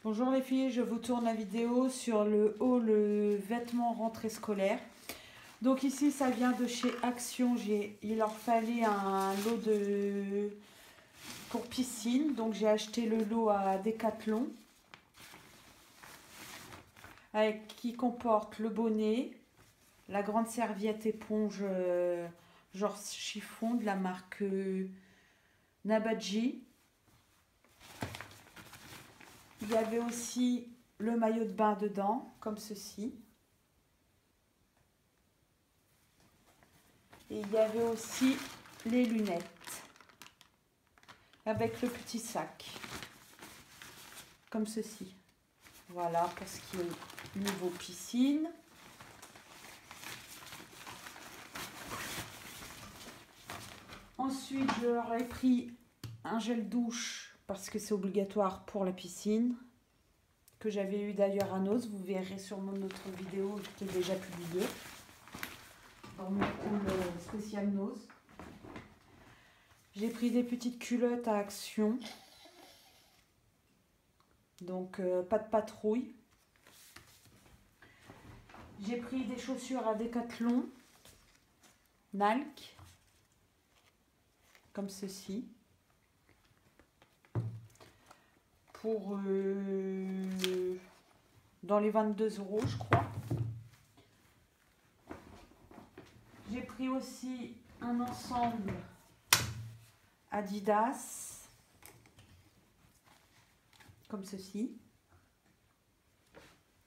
Bonjour les filles, je vous tourne la vidéo sur le haul vêtements rentrée scolaire. Donc ici ça vient de chez Action, il leur fallait un lot pour piscine, donc j'ai acheté le lot à Decathlon qui comporte le bonnet, la grande serviette éponge genre chiffon de la marque Nabadji. Il y avait aussi le maillot de bain dedans, comme ceci. Et il y avait aussi les lunettes, avec le petit sac, comme ceci. Voilà pour ce qui est niveau piscine. Ensuite, je leur ai pris un gel douche, parce que c'est obligatoire pour la piscine, que j'avais eu d'ailleurs à Noz. Vous verrez sur mon autre vidéo qui est déjà publiée dans mon haul spécial Noz. J'ai pris des petites culottes à Action, donc pas de patrouille. J'ai pris des chaussures à Decathlon, Nike, comme ceci, pour dans les 22 €, je crois. J'ai pris aussi un ensemble Adidas, comme ceci,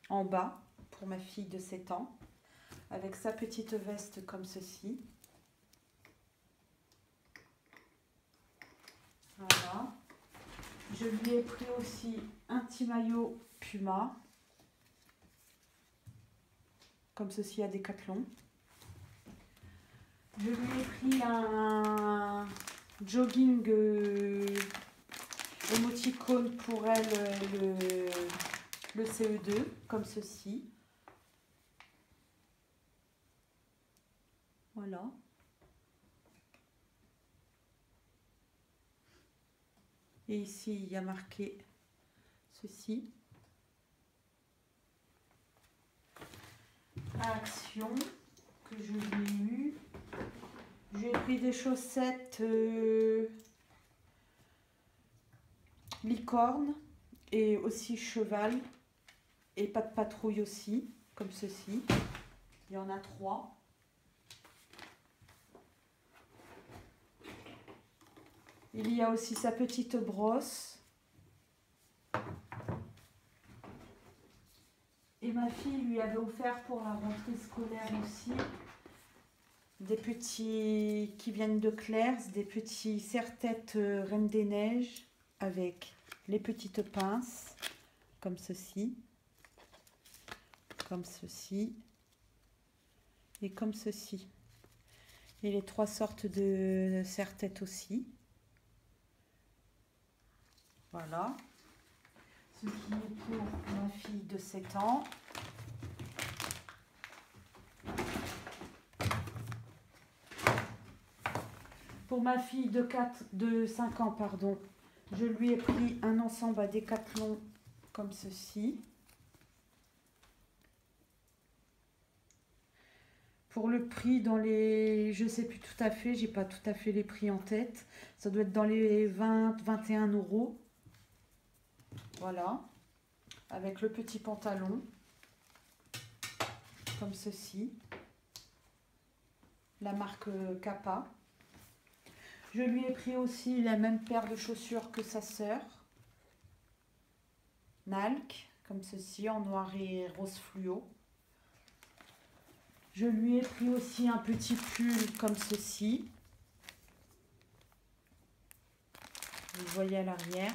en bas, pour ma fille de 7 ans, avec sa petite veste comme ceci. Voilà. Je lui ai pris aussi un petit maillot Puma, comme ceci à Decathlon. Je lui ai pris un jogging émoticône pour elle, le CE2, comme ceci. Voilà. Et ici, il y a marqué ceci. Action, que je lui ai eu. J'ai pris des chaussettes licorne et aussi cheval. Et pas de patrouille aussi, comme ceci. Il y en a 3. Il y a aussi sa petite brosse. Et ma fille lui avait offert pour la rentrée scolaire aussi des petits qui viennent de Claire's, des petits serre-têtes Reine des Neiges avec les petites pinces, comme ceci et comme ceci. Et les 3 sortes de serre-têtes aussi. Voilà. Ce qui est pour ma fille de 7 ans. Pour ma fille de 5 ans, pardon, je lui ai pris un ensemble à Decathlon comme ceci. Pour le prix, dans les... je ne sais plus tout à fait, j'ai pas tout à fait les prix en tête. Ça doit être dans les 20-21 €. Voilà. Avec le petit pantalon. Comme ceci. La marque Kappa. Je lui ai pris aussi la même paire de chaussures que sa sœur. Nike, comme ceci, en noir et rose fluo. Je lui ai pris aussi un petit pull comme ceci. Vous le voyez à l'arrière.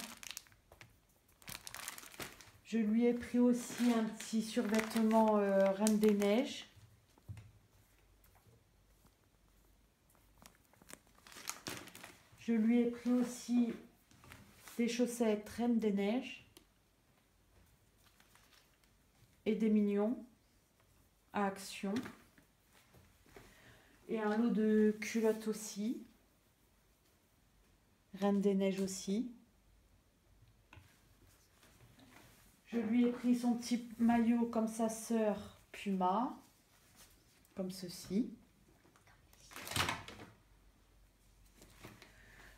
Je lui ai pris aussi un petit survêtement Reine des Neiges. Je lui ai pris aussi des chaussettes Reine des Neiges et des mignons à Action. Et un lot de culottes aussi. Reine des Neiges aussi. Je lui ai pris son petit maillot comme sa sœur Puma, comme ceci.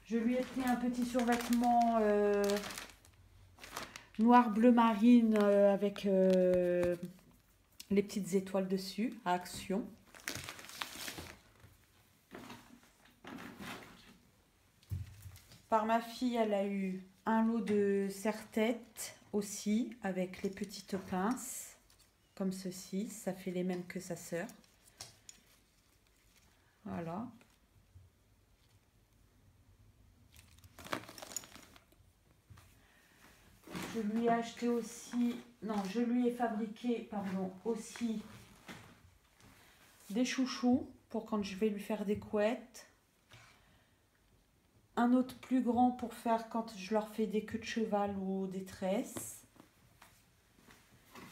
Je lui ai pris un petit survêtement noir bleu marine avec les petites étoiles dessus, à action. Par ma fille, elle a eu un lot de serre-tête aussi, avec les petites pinces, comme ceci. Ça fait les mêmes que sa sœur. Voilà. Je lui ai acheté aussi, non, je lui ai fabriqué, pardon, aussi des chouchous pour quand je vais lui faire des couettes. Un autre plus grand pour faire quand je leur fais des queues de cheval ou des tresses.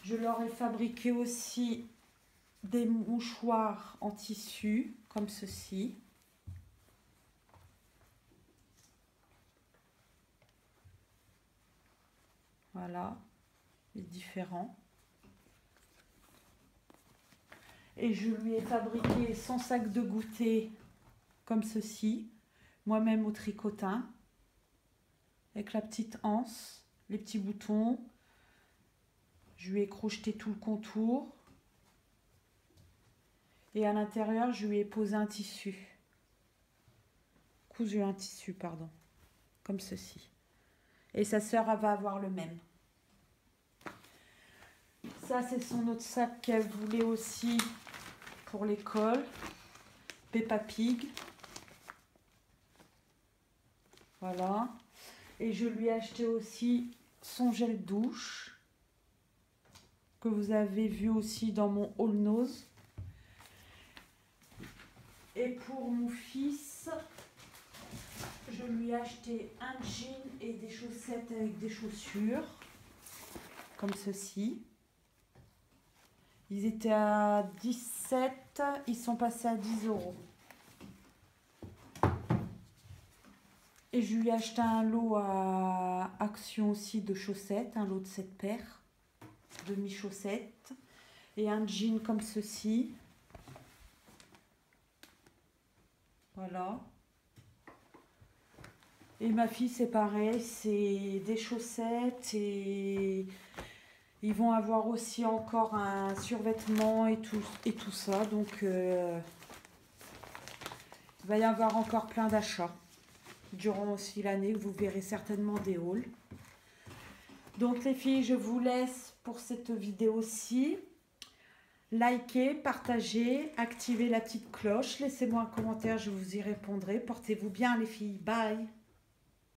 Je leur ai fabriqué aussi des mouchoirs en tissu, comme ceci. Voilà, les différents. Et je lui ai fabriqué son sac de goûter, comme ceci. Moi-même au tricotin, avec la petite anse, les petits boutons. Je lui ai crocheté tout le contour. Et à l'intérieur, je lui ai posé un tissu. Cousu un tissu, pardon. Comme ceci. Et sa sœur, elle va avoir le même. Ça, c'est son autre sac qu'elle voulait aussi pour l'école. Peppa Pig. Voilà. Et je lui ai acheté aussi son gel douche, que vous avez vu aussi dans mon haul nose. Et pour mon fils, je lui ai acheté un jean et des chaussettes avec des chaussures, comme ceci. Ils étaient à 17, ils sont passés à 10 €. Et je lui ai acheté un lot à Action aussi de chaussettes, un lot de 7 paires de mi-chaussettes. Et un jean comme ceci. Voilà. Et ma fille, c'est pareil, c'est des chaussettes et ils vont avoir aussi encore un survêtement et tout ça. Donc, il va y avoir encore plein d'achats durant aussi l'année. Vous verrez certainement des hauls. Donc, les filles, je vous laisse pour cette vidéo-ci. Likez, partagez, activez la petite cloche. Laissez-moi un commentaire, je vous y répondrai. Portez-vous bien, les filles. Bye!